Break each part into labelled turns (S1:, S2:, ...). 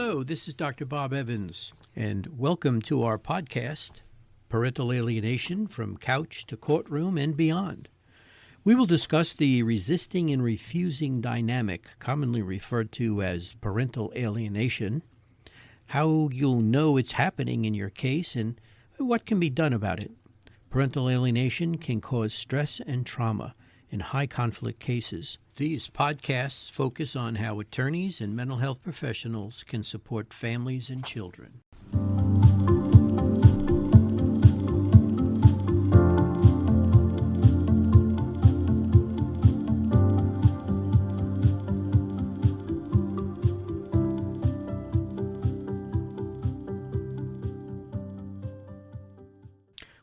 S1: Hello, this is Dr. Bob Evans, and welcome to our podcast, Parental Alienation from Couch to Courtroom and Beyond. We will discuss the resisting and refusing dynamic, commonly referred to as parental alienation, how you'll know it's happening in your case, and what can be done about it. Parental alienation can cause stress and trauma in high-conflict cases. These podcasts focus on how attorneys and mental health professionals can support families and children.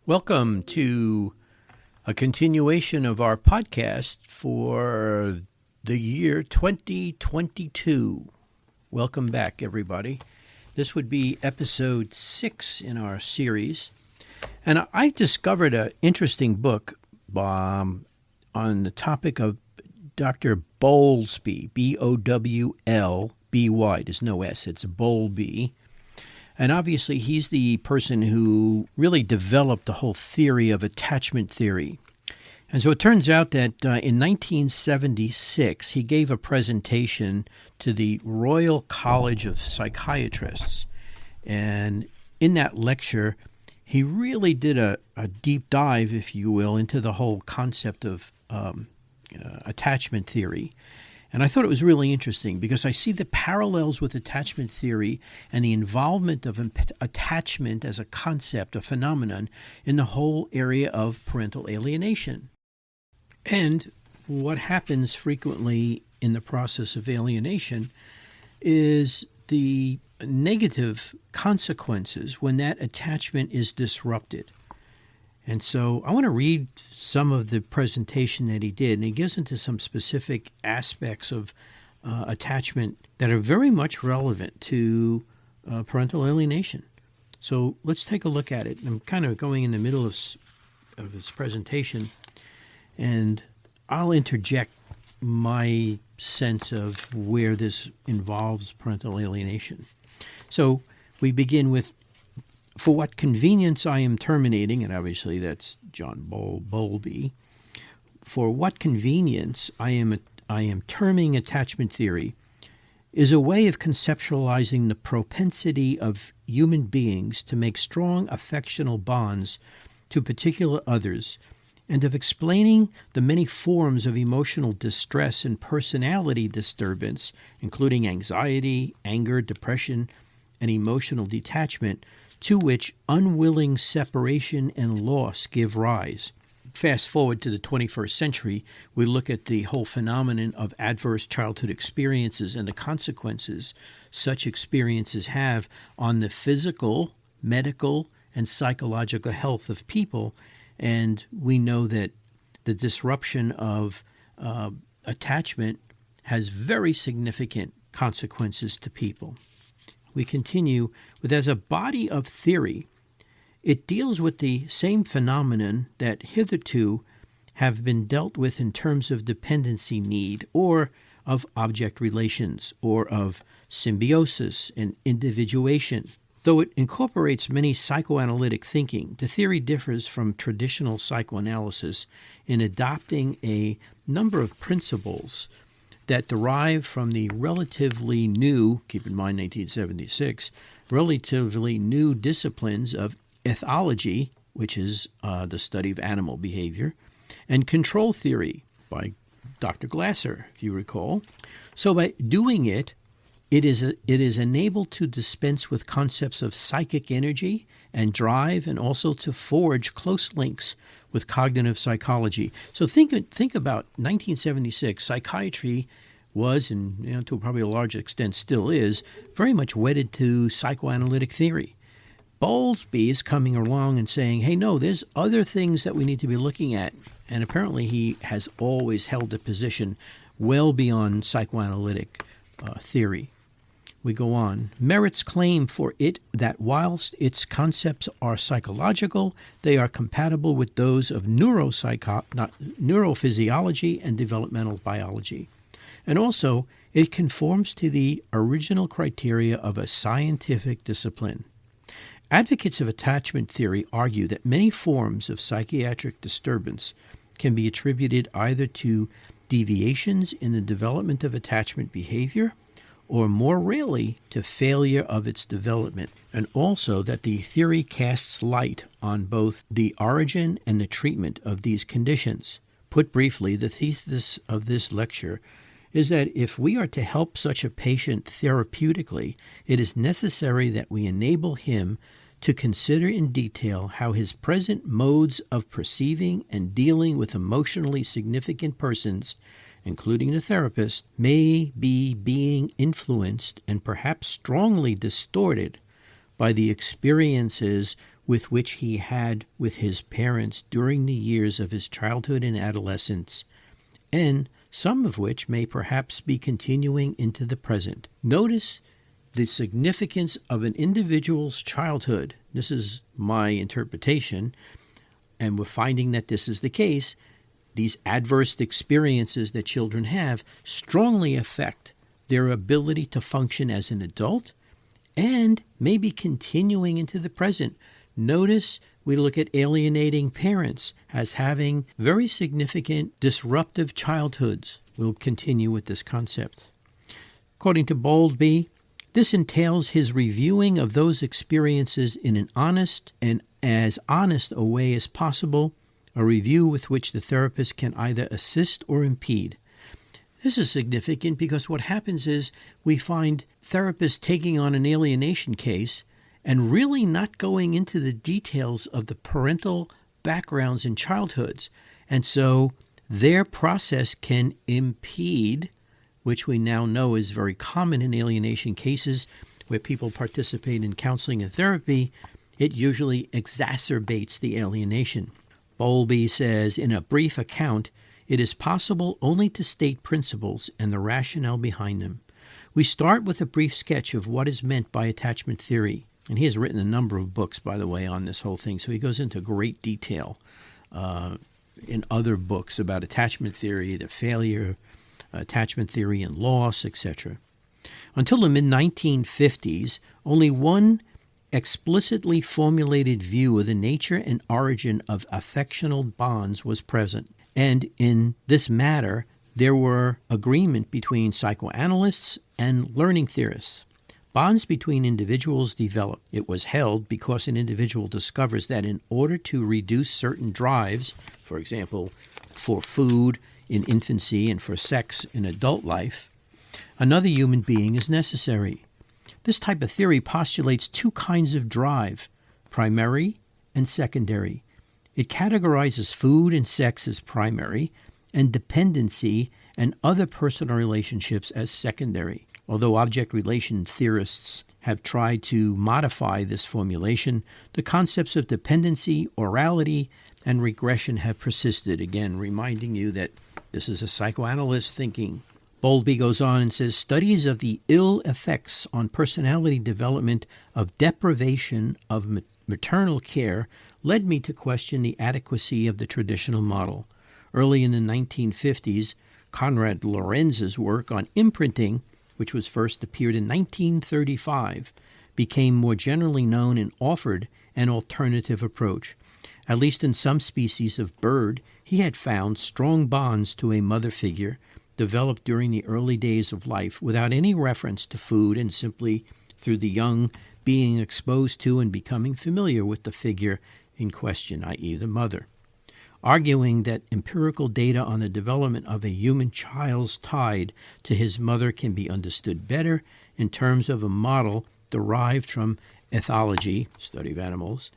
S1: Welcome to a continuation of our podcast for the year 2022. Welcome back, everybody. This would be episode 6 in our series. And I discovered an interesting book on the topic of Dr. Bowlby, B-O-W-L-B-Y. There's no S, it's Bowlby. And obviously, he's the person who really developed the whole theory of attachment theory. And so it turns out that in 1976, he gave a presentation to the Royal College of Psychiatrists. And in that lecture, he really did a deep dive, if you will, into the whole concept of attachment theory. And I thought it was really interesting because I see the parallels with attachment theory and the involvement of attachment as a concept, a phenomenon, in the whole area of parental alienation. And what happens frequently in the process of alienation is the negative consequences when that attachment is disrupted. And so I want to read some of the presentation that he did, and he gives into some specific aspects of attachment that are very much relevant to parental alienation. So let's take a look at it. I'm kind of going in the middle of his presentation, and I'll interject my sense of where this involves parental alienation. So we begin with, for what convenience I am terminating, and obviously that's John Bowlby, for what convenience I am terming attachment theory is a way of conceptualizing the propensity of human beings to make strong affectional bonds to particular others, and of explaining the many forms of emotional distress and personality disturbance, including anxiety, anger, depression, and emotional detachment, to which unwilling separation and loss give rise. Fast forward to the 21st century, we look at the whole phenomenon of adverse childhood experiences and the consequences such experiences have on the physical, medical, and psychological health of people. And we know that the disruption of attachment has very significant consequences to people. We continue with, as a body of theory, it deals with the same phenomenon that hitherto have been dealt with in terms of dependency need, or of object relations, or of symbiosis and individuation. Though it incorporates many psychoanalytic thinking, the theory differs from traditional psychoanalysis in adopting a number of principles that derive from the relatively new, keep in mind 1976, relatively new disciplines of ethology, which is the study of animal behavior, and control theory by Dr. Glasser, if you recall. So by doing it, it is enabled to dispense with concepts of psychic energy and drive, and also to forge close links with cognitive psychology. So think about 1976. Psychiatry was, and to probably a large extent still is, very much wedded to psychoanalytic theory. Bowlby is coming along and saying, hey, no, there's other things that we need to be looking at. And apparently he has always held a position well beyond psychoanalytic theory. We go on. Merritt's claim for it that whilst its concepts are psychological, they are compatible with those of neurophysiology and developmental biology. And also, It conforms to the original criteria of a scientific discipline. Advocates of attachment theory argue that many forms of psychiatric disturbance can be attributed either to deviations in the development of attachment behavior or more rarely to failure of its development, and also that the theory casts light on both the origin and the treatment of these conditions. Put briefly, the thesis of this lecture is that if we are to help such a patient therapeutically, it is necessary that we enable him to consider in detail how his present modes of perceiving and dealing with emotionally significant persons, including the therapist, may be being influenced and perhaps strongly distorted by the experiences with which he had with his parents during the years of his childhood and adolescence, and some of which may perhaps be continuing into the present. Notice the significance of an individual's childhood. This is my interpretation, and we're finding that this is the case. These adverse experiences that children have strongly affect their ability to function as an adult and maybe continuing into the present. Notice we look at alienating parents as having very significant disruptive childhoods. We'll continue with this concept. According to Bowlby, this entails his reviewing of those experiences in an honest and as honest a way as possible, a review with which the therapist can either assist or impede. This is significant because what happens is we find therapists taking on an alienation case and really not going into the details of the parental backgrounds and childhoods. And so their process can impede, which we now know is very common in alienation cases where people participate in counseling and therapy. It usually exacerbates the alienation. Bowlby says, in a brief account, it is possible only to state principles and the rationale behind them. We start with a brief sketch of what is meant by attachment theory. And he has written a number of books, by the way, on this whole thing. So he goes into great detail in other books about attachment theory, the failure, attachment theory and loss, etc. Until the mid-1950s, only one explicitly formulated view of the nature and origin of affectional bonds was present. And in this matter, there were agreement between psychoanalysts and learning theorists. Bonds between individuals develop. It was held because an individual discovers that in order to reduce certain drives, for example, for food in infancy and for sex in adult life, another human being is necessary. This type of theory postulates two kinds of drive, primary and secondary. It categorizes food and sex as primary and dependency and other personal relationships as secondary. Although object relation theorists have tried to modify this formulation, the concepts of dependency, orality, and regression have persisted, again reminding you that this is a psychoanalyst thinking. Bowlby goes on and says, studies of the ill effects on personality development of deprivation of maternal care led me to question the adequacy of the traditional model. Early in the 1950s, Konrad Lorenz's work on imprinting, which was first appeared in 1935, became more generally known and offered an alternative approach. At least in some species of bird, he had found strong bonds to a mother figure developed during the early days of life without any reference to food and simply through the young being exposed to and becoming familiar with the figure in question, i.e. the mother. Arguing that empirical data on the development of a human child's tie to his mother can be understood better in terms of a model derived from ethology, study of animals.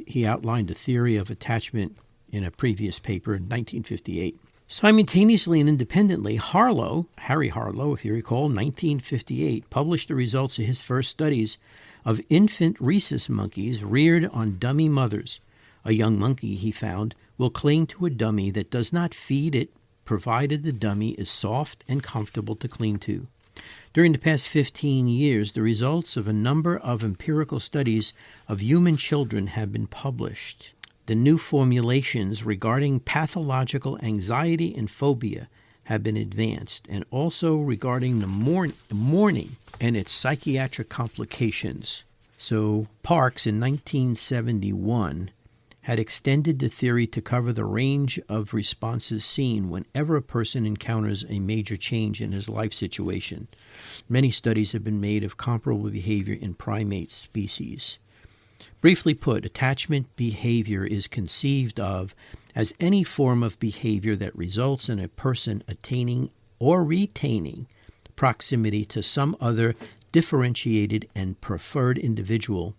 S1: He outlined a theory of attachment in a previous paper in 1958. Simultaneously and independently, Harry Harlow, if you recall, 1958, published the results of his first studies of infant rhesus monkeys reared on dummy mothers. A young monkey, he found, will cling to a dummy that does not feed it, provided the dummy is soft and comfortable to cling to. During the past 15 years, the results of a number of empirical studies of human children have been published. The new formulations regarding pathological anxiety and phobia have been advanced, and also regarding the mourning and its psychiatric complications. So Parks in 1971 had extended the theory to cover the range of responses seen whenever a person encounters a major change in his life situation. Many studies have been made of comparable behavior in primate species. Briefly put, attachment behavior is conceived of as any form of behavior that results in a person attaining or retaining proximity to some other differentiated and preferred individual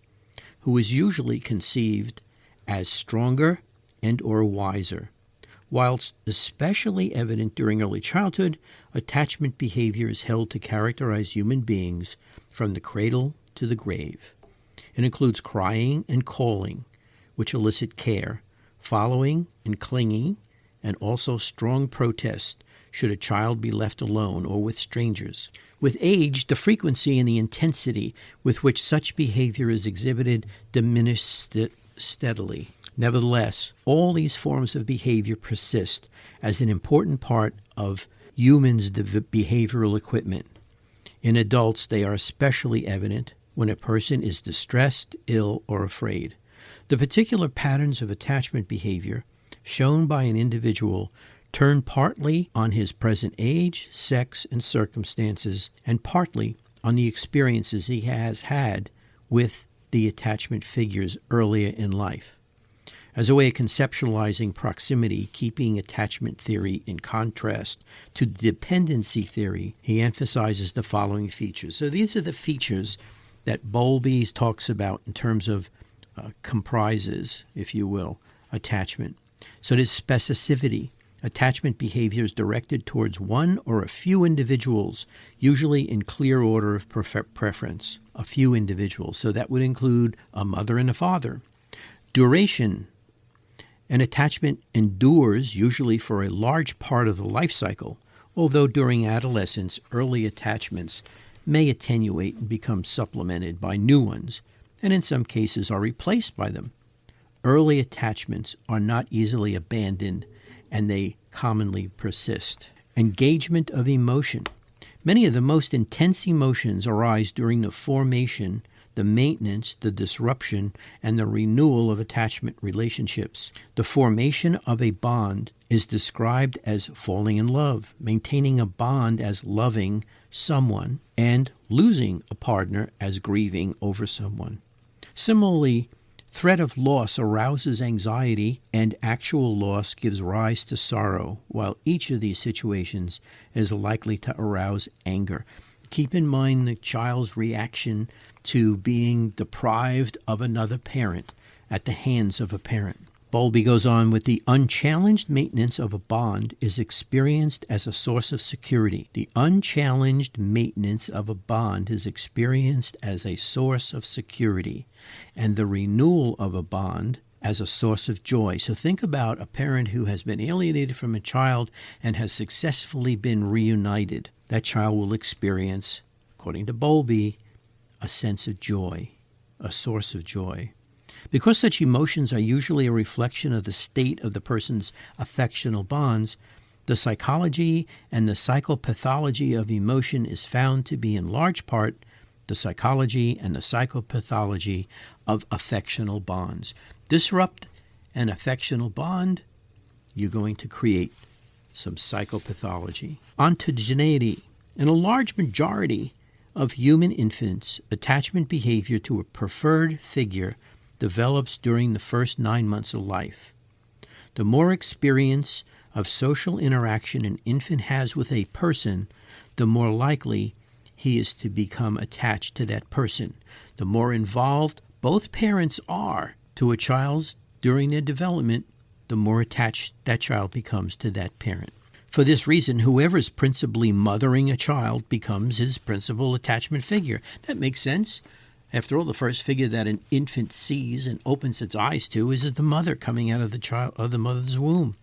S1: who is usually conceived as stronger and or wiser. Whilst especially evident during early childhood, attachment behavior is held to characterize human beings from the cradle to the grave. It includes crying and calling, which elicit care, following and clinging, and also strong protest should a child be left alone or with strangers. With age, the frequency and the intensity with which such behavior is exhibited diminish steadily. Nevertheless, all these forms of behavior persist as an important part of humans' behavioral equipment. In adults, they are especially evident when a person is distressed, ill, or afraid. The particular patterns of attachment behavior shown by an individual turn partly on his present age, sex, and circumstances, and partly on the experiences he has had with the attachment figures earlier in life. As a way of conceptualizing proximity, keeping attachment theory in contrast to dependency theory, he emphasizes the following features. So these are the features that Bowlby talks about in terms of comprises, if you will, attachment. So there's specificity. Attachment behavior is directed towards one or a few individuals, usually in clear order of preference, a few individuals. So that would include a mother and a father. Duration. An attachment endures usually for a large part of the life cycle, although during adolescence, early attachments may attenuate and become supplemented by new ones, and in some cases are replaced by them. Early attachments are not easily abandoned, and they commonly persist. Engagement of emotion. Many of the most intense emotions arise during the formation, the maintenance, the disruption, and the renewal of attachment relationships. The formation of a bond is described as falling in love, maintaining a bond as loving someone, and losing a partner as grieving over someone. Similarly, threat of loss arouses anxiety, and actual loss gives rise to sorrow, while each of these situations is likely to arouse anger. Keep in mind the child's reaction to being deprived of another parent at the hands of a parent. Bowlby goes on with the unchallenged maintenance of a bond is experienced as a source of security. The unchallenged maintenance of a bond is experienced as a source of security, and the renewal of a bond as a source of joy. So think about a parent who has been alienated from a child and has successfully been reunited. That child will experience, according to Bowlby, a sense of joy, a source of joy. Because such emotions are usually a reflection of the state of the person's affectional bonds, the psychology and the psychopathology of emotion is found to be in large part the psychology and the psychopathology of affectional bonds. Disrupt an affectional bond, you're going to create some psychopathology. Ontogeneity. In a large majority of human infants, attachment behavior to a preferred figure develops during the first 9 months of life. The more experience of social interaction an infant has with a person, the more likely he is to become attached to that person. The more involved both parents are to a child during their development, the more attached that child becomes to that parent. For this reason, whoever is principally mothering a child becomes his principal attachment figure. That makes sense. After all, the first figure that an infant sees and opens its eyes to is the mother coming out of the mother's womb.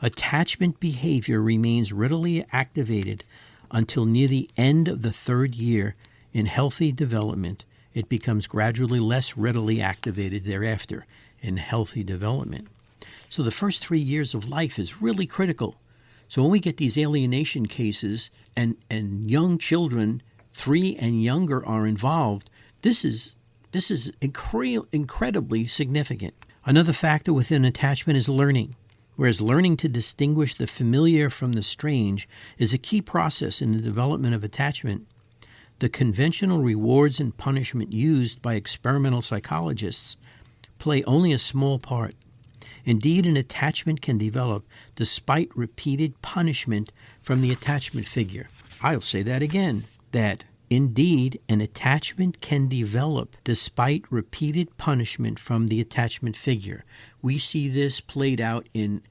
S1: Attachment behavior remains readily activated until near the end of the 3rd year. In healthy development, it becomes gradually less readily activated thereafter in healthy development. So the first 3 years of life is really critical. So when we get these alienation cases and young children, 3 and younger, are involved, this is incredibly significant. Another factor within attachment is learning. Whereas learning to distinguish the familiar from the strange is a key process in the development of attachment, the conventional rewards and punishment used by experimental psychologists play only a small part. Indeed, an attachment can develop despite repeated punishment from the attachment figure. I'll say that again, that indeed an attachment can develop despite repeated punishment from the attachment figure. We see this played out in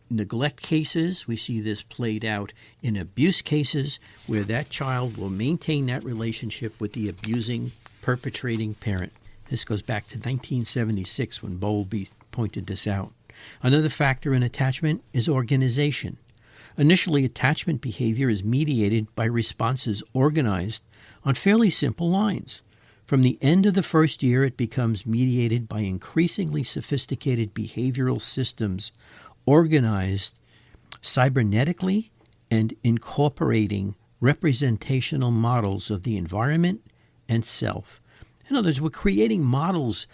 S1: neglect cases. We see this played out in abuse cases where that child will maintain that relationship with the abusing, perpetrating parent. This goes back to 1976 when Bowlby pointed this out. Another factor in attachment is organization. Initially, attachment behavior is mediated by responses organized on fairly simple lines. From the end of the first year, it becomes mediated by increasingly sophisticated behavioral systems organized cybernetically and incorporating representational models of the environment and self. In other words, we're creating models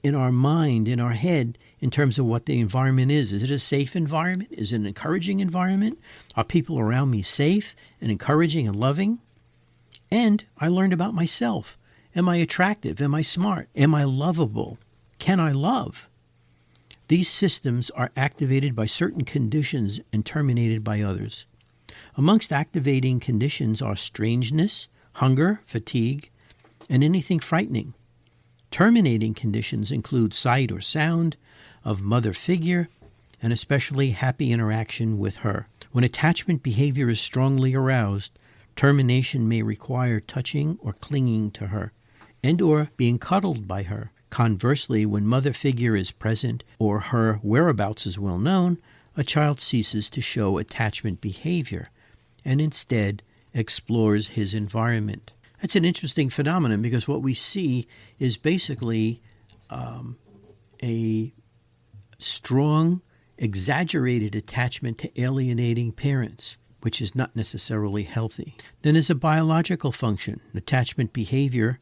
S1: in our mind, in our head, in terms of what the environment is. Is it a safe environment? Is it an encouraging environment? Are people around me safe and encouraging and loving? And I learned about myself. Am I attractive? Am I smart? Am I lovable? Can I love? These systems are activated by certain conditions and terminated by others. Amongst activating conditions are strangeness, hunger, fatigue, and anything frightening. Terminating conditions include sight or sound of mother figure, and especially happy interaction with her. When attachment behavior is strongly aroused, termination may require touching or clinging to her, and or being cuddled by her. Conversely, when mother figure is present or her whereabouts is well known, a child ceases to show attachment behavior and instead explores his environment. That's an interesting phenomenon because what we see is basically a strong, exaggerated attachment to alienating parents, which is not necessarily healthy. Then there's a biological function. Attachment behavior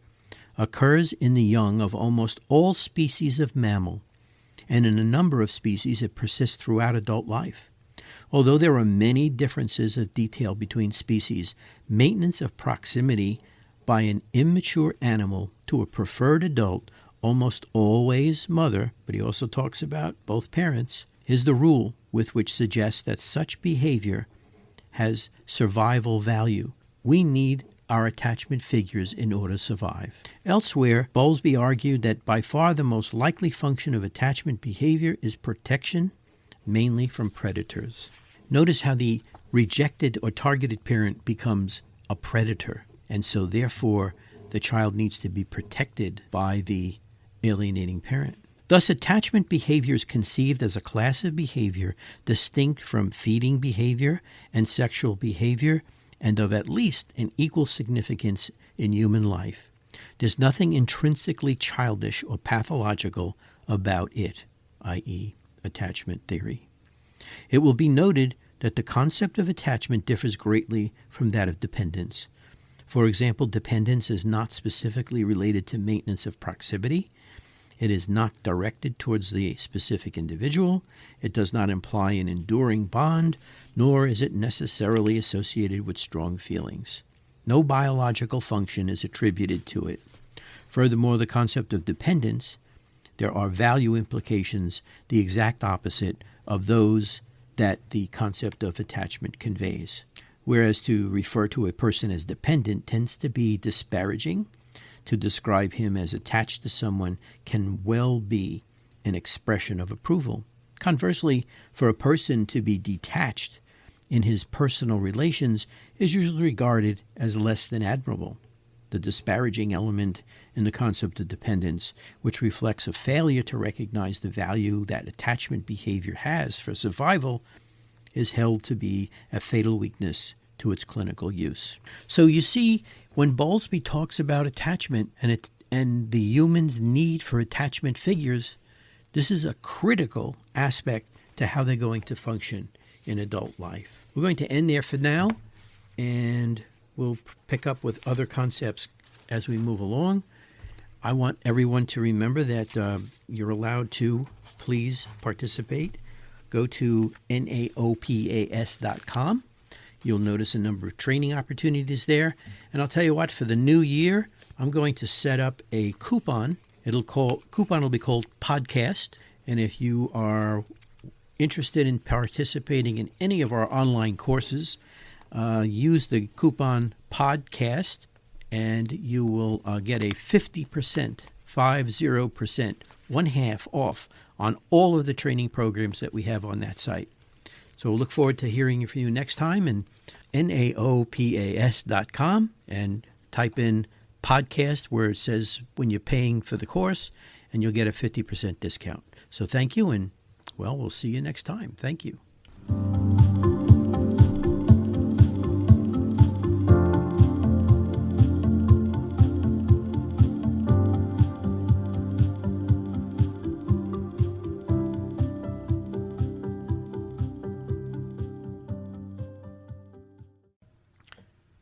S1: occurs in the young of almost all species of mammal, and in a number of species it persists throughout adult life. Although there are many differences of detail between species, maintenance of proximity by an immature animal to a preferred adult, almost always mother, but he also talks about both parents, is the rule with which suggests that such behavior has survival value. We need our attachment figures in order to survive. Elsewhere, Bowlby argued that by far the most likely function of attachment behavior is protection, mainly from predators. Notice how the rejected or targeted parent becomes a predator, and so therefore the child needs to be protected by the alienating parent. Thus, attachment behavior is conceived as a class of behavior distinct from feeding behavior and sexual behavior, and of at least an equal significance in human life. There's nothing intrinsically childish or pathological about it, i.e., attachment theory. It will be noted that the concept of attachment differs greatly from that of dependence. For example, dependence is not specifically related to maintenance of proximity. It is not directed towards the specific individual. It does not imply an enduring bond, nor is it necessarily associated with strong feelings. No biological function is attributed to it. Furthermore, the concept of dependence, there are value implications, the exact opposite of those that the concept of attachment conveys. Whereas to refer to a person as dependent tends to be disparaging, to describe him as attached to someone can well be an expression of approval. Conversely, for a person to be detached in his personal relations is usually regarded as less than admirable. The disparaging element in the concept of dependence, which reflects a failure to recognize the value that attachment behavior has for survival, is held to be a fatal weakness to its clinical use. So you see, when Bowlby talks about attachment and the human's need for attachment figures, this is a critical aspect to how they're going to function in adult life. We're going to end there for now, and we'll pick up with other concepts as we move along. I want everyone to remember that you're allowed to please participate. Go to naopas.com. You'll notice a number of training opportunities there. And I'll tell you what, for the new year, I'm going to set up a coupon. Coupon will be called Podcast. And if you are interested in participating in any of our online courses, use the coupon Podcast, and you will get a 50%, 50%, one half off on all of the training programs that we have on that site. So we'll look forward to hearing from you next time, and naopas.com, and type in podcast where it says when you're paying for the course, and you'll get a 50% discount. So thank you, and well, we'll see you next time. Thank you.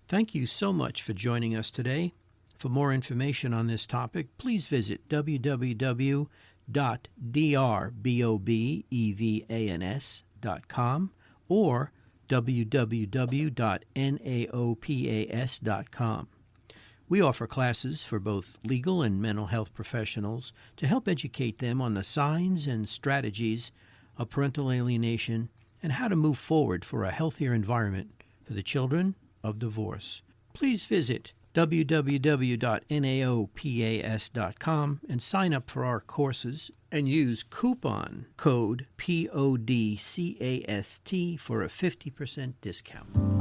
S1: Thank you so much for joining us today. For more information on this topic, please visit www.drbobevans.com or www.naopas.com. We offer classes for both legal and mental health professionals to help educate them on the signs and strategies of parental alienation and how to move forward for a healthier environment for the children of divorce. Please visit www.naopas.com and sign up for our courses and use coupon code PODCAST for a 50% discount.